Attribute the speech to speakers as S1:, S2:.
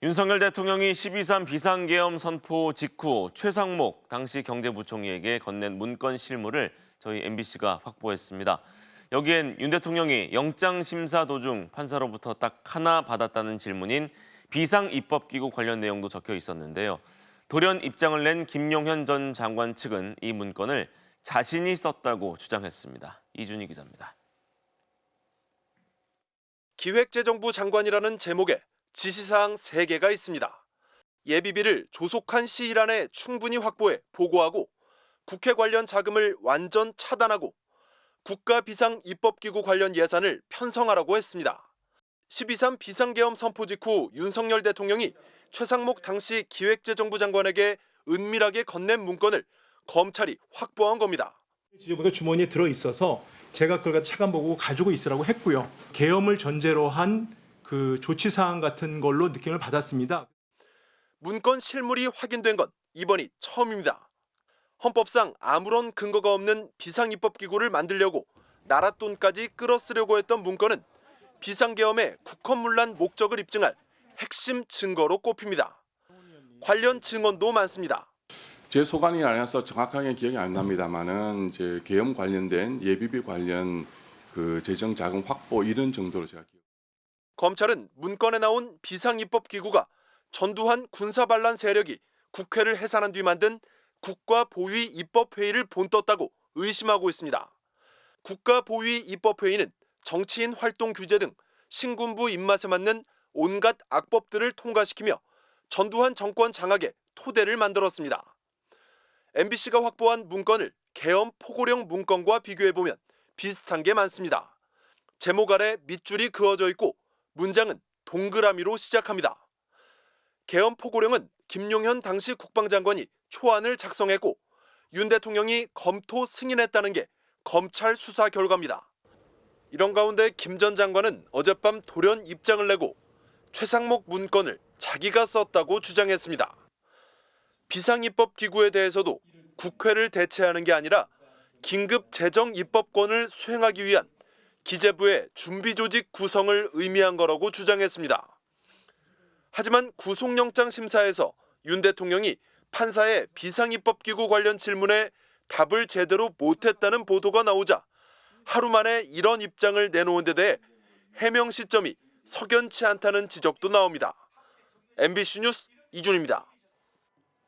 S1: 윤석열 대통령이 12.3 비상계엄 선포 직후 최상목 당시 경제부총리에게 건넨 문건 실물을 저희 MBC가 확보했습니다. 여기엔 윤 대통령이 영장심사 도중 판사로부터 딱 하나 받았다는 질문인 비상입법기구 관련 내용도 적혀 있었는데요. 돌연 입장을 낸 김용현 전 장관 측은 이 문건을 자신이 썼다고 주장했습니다. 이준희 기자입니다.
S2: 기획재정부 장관이라는 제목에 지시사항 3개가 있습니다. 예비비를 조속한 시일 안에 충분히 확보해 보고하고 국회 관련 자금을 완전 차단하고 국가비상입법기구 관련 예산을 편성하라고 했습니다. 12.3 비상계엄 선포 직후 윤석열 대통령이 최상목 당시 기획재정부 장관에게 은밀하게 건넨 문건을 검찰이 확보한 겁니다.
S3: 지저분한 주머니에 들어있어서 제가 그걸 차관 보고 가지고 있으라고 했고요. 계엄을 전제로 한 그 조치사항 같은 걸로 느낌을 받았습니다.
S2: 문건 실물이 확인된 건 이번이 처음입니다. 헌법상 아무런 근거가 없는 비상입법기구를 만들려고 나라 돈까지 끌어쓰려고 했던 문건은 비상계엄의 국헌문란 목적을 입증할 핵심 증거로 꼽힙니다. 관련 증언도 많습니다.
S4: 제 소관이 아니라서 정확하게 기억이 안 납니다만은 이제 계엄 관련된 예비비 관련 그 재정 자금 확보 이런 정도로 제가 기억.
S2: 검찰은 문건에 나온 비상입법기구가 전두환 군사반란 세력이 국회를 해산한 뒤 만든 국가보위입법회의를 본떴다고 의심하고 있습니다. 국가보위입법회의는 정치인 활동 규제 등 신군부 입맛에 맞는 온갖 악법들을 통과시키며 전두환 정권 장악의 토대를 만들었습니다. MBC가 확보한 문건을 계엄 포고령 문건과 비교해보면 비슷한 게 많습니다. 제목 아래 밑줄이 그어져 있고 문장은 동그라미로 시작합니다. 계엄 포고령은 김용현 당시 국방장관이 초안을 작성했고 윤 대통령이 검토 승인했다는 게 검찰 수사 결과입니다. 이런 가운데 김 전 장관은 어젯밤 돌연 입장을 내고 최상목 문건을 자기가 썼다고 주장했습니다. 비상입법기구에 대해서도 국회를 대체하는 게 아니라 긴급 재정 입법권을 수행하기 위한 기재부의 준비조직 구성을 의미한 거라고 주장했습니다. 하지만 구속영장 심사에서 윤 대통령이 판사의 비상입법기구 관련 질문에 답을 제대로 못했다는 보도가 나오자 하루 만에 이런 입장을 내놓은 데 대해 해명 시점이 석연치 않다는 지적도 나옵니다. MBC 뉴스 이준입니다.